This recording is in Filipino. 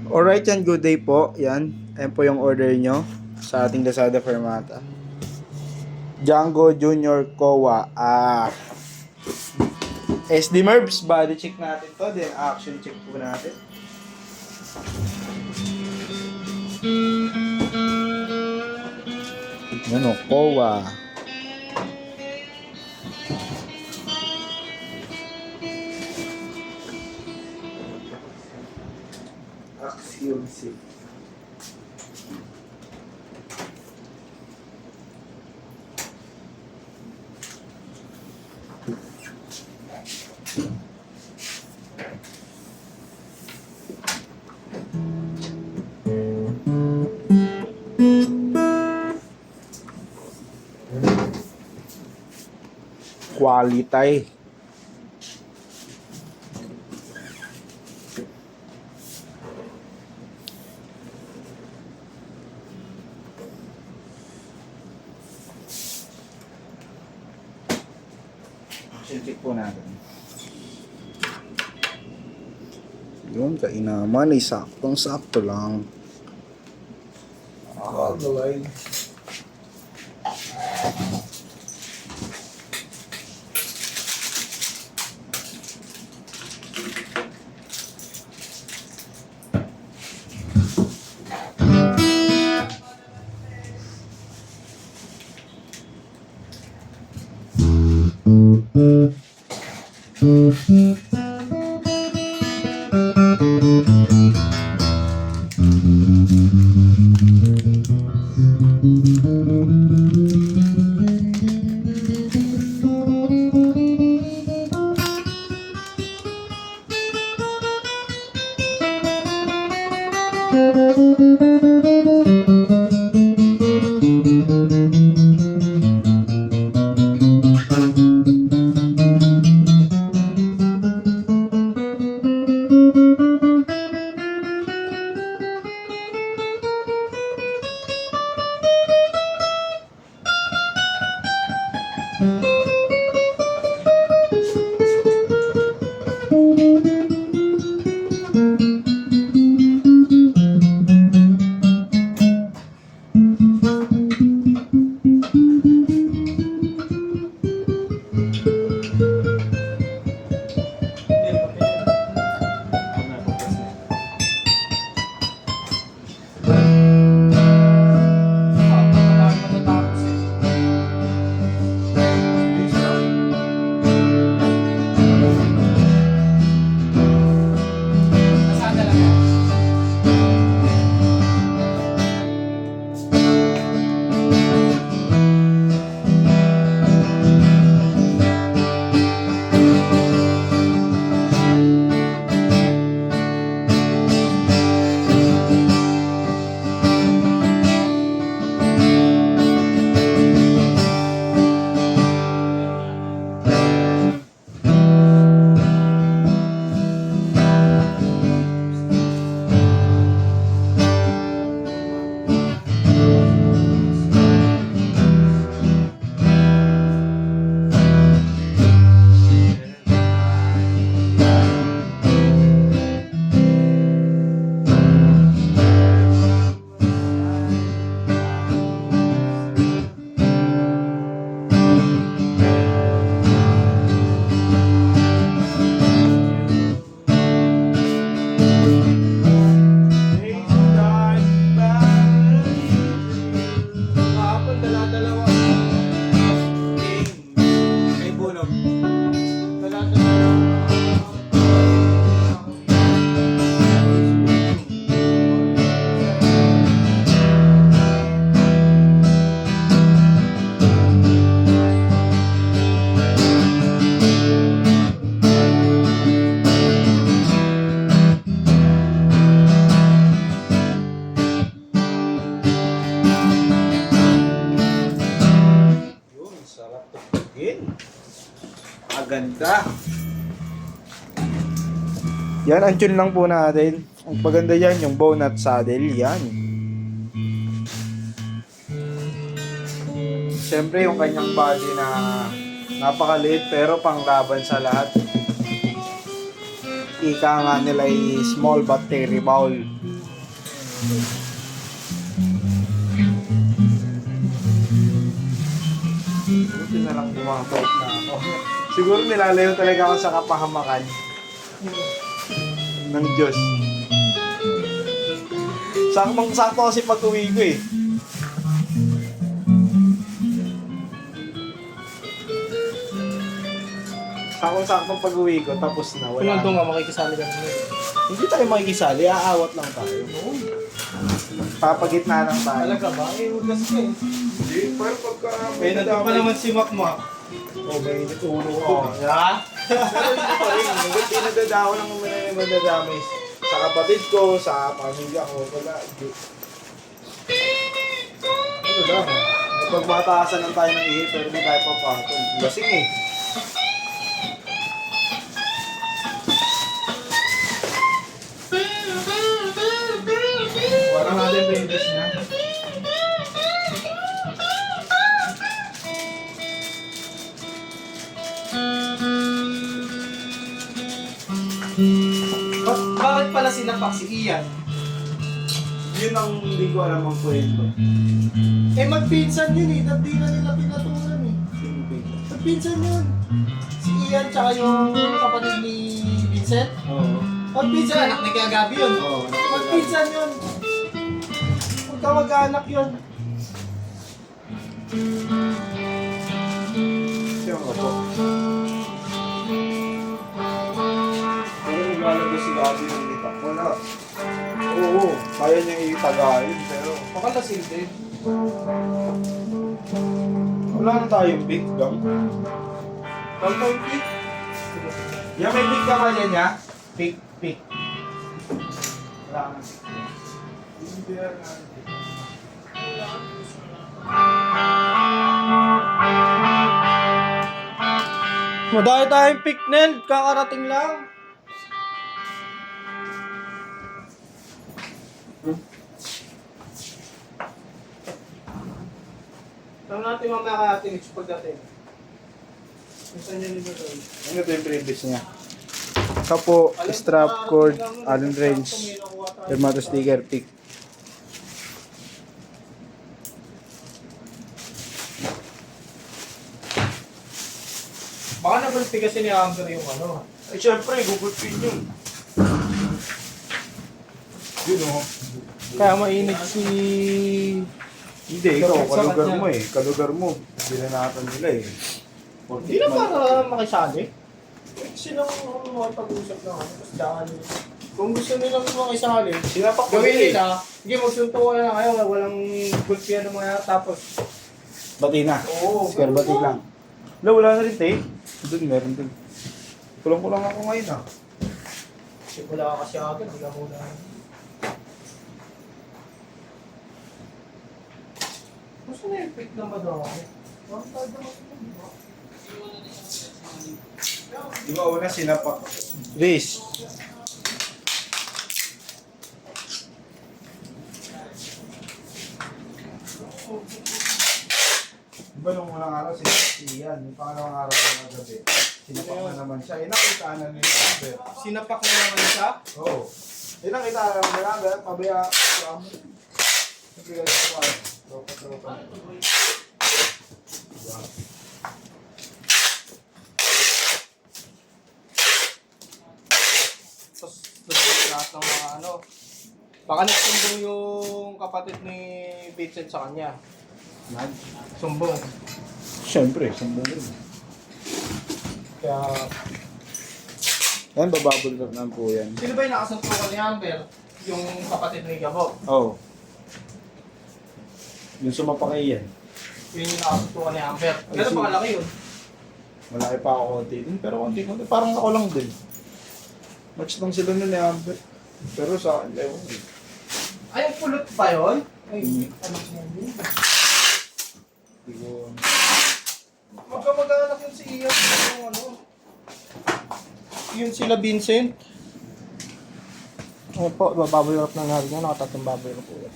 Alright yan, good day po. Yan. Ayan po yung order nyo sa ating Lazada Fermata. Django Junior Kowa. SD Merbs, body check natin to. Then action check po natin. Ano, Kowa. Axiom 6. Quality. Check po natin. Yun, kainaman ay saktong-sakto lang. Alright. Ganda. Yan, ang tune lang po natin. Ang paganda yan, yung bonnet saddle, yan. Siyempre, yung kanyang body na napakaliit pero panglaban sa lahat. Ika nga nila ay small but terrible. Buti na lang bumabalik na ako. Siguro nilalayo talaga ako sa kapahamakan ng Diyos. Sakto kasi pag-uwi ko eh. Sakto pag-uwi ko, tapos na. Kung Wala. nandun nga, makikisali ka naman. Hindi tayo makikisali, aawat lang tayo. Papagitna lang tayo. Talaga ba? Eh, ugas ka eh. Hindi, pero pagka... Eh, nandun pa naman si Makmak. Oh, may ulo ko. Ha? Pero hindi pa rin. Hanggang pinagdadawa lang naman na yung madadamay. Sa kapatid ko, sa pamilya ko, wala. Ano lang? Pagmataasan lang tayo ng ihi, pero hindi tayo papatol. Lasing eh. Wala natin painters niya. Bakit pala sinapak si Ian? Yun ang hindi ko alam ang kwento. Eh, magpinsan yun eh. Hindi na nila pinatulan eh. Magpinsan yun. Si Ian tsaka yung kapatid ni Vincent. Oo. Magpinsan, anak ni Kagabi yun. Oo, anak ni Magpinsan yun. Magkamag-anak yun. Siya nga po. Pero naglalagay si Gabi ng litak. Wala. Oo, kaya niyang itagayin, pero Baka silbi. wala na tayong big gum. Wala tayong pick. Yan, may big gum niya niya? Pick. Wala na. Hindi na natin. Madaya tayong pick Nel. Kakarating lang. Tanong natin mamaya kay Ate Mitch pagdating. Gusto niya nito doon. Ano ito yung previous niya? Kapo, strap, cord, allen wrench, dermato sticker, pick. Baka nabulpi kasi ni Amber yung ano. Ay, syempre, Google Pin yun. Yun o. Kaya mainit si... Hindi, ikaw, Sa kalugar kanya. mo eh. Kalugar mo. Binanatan nila eh. Hindi na para makisali. Silang makipag-usap na ano. Tapos daan nila. Kung gusto nilang makisali, Sinapak ko gawin nila eh. nila. Sige, magsuntukan na kayo. Walang gulpian ng mga tapos. Bati na. Oo. Square bati lang. Wala na rin tape. Doon, meron din. Kulang-kulang ako ngayon ah. Kasi wala ka kasi agad. Wala muna. Gusto na yung pick na madami. Bakit tayo naman ito, di ba? Di ba una sinapak? Riz. Di ba nung unang araw si Ian, yung pangalawang araw ng gabi, sinapak na naman siya. Inakitaan na nila. Sinapak na naman siya. Oo. Inakitaan na nila, pabaya. Nagbigay sa kwan. Tropa. Tapos lahat ng mga ano. Baka nagsumbong yung kapatid ni Vincent sa kanya. Sumbong. Siyempre, sandali rin. Kaya... Yan, bababol na po yan. Sino ba yung nakasuntukan ni Amber? Yung kapatid ni Gabo. Oo. Yung sumapak yan. Yun yung nakasuntukan ni Amber. Gano'n ba kalaki yun? Malaki pa ako konti din, pero konti. Parang ako lang din. Match lang sila nun ni Amber. Pero sa akin, ewan ko. Ay, yung pulot pa yun? Ay, anak mo yun. Hindi ko... Magkamag-anak yun si Ian. Yung ano? Yun sila Vincent. Ano po, bababoy up na natin yan. Nakatatong baboy na po yan.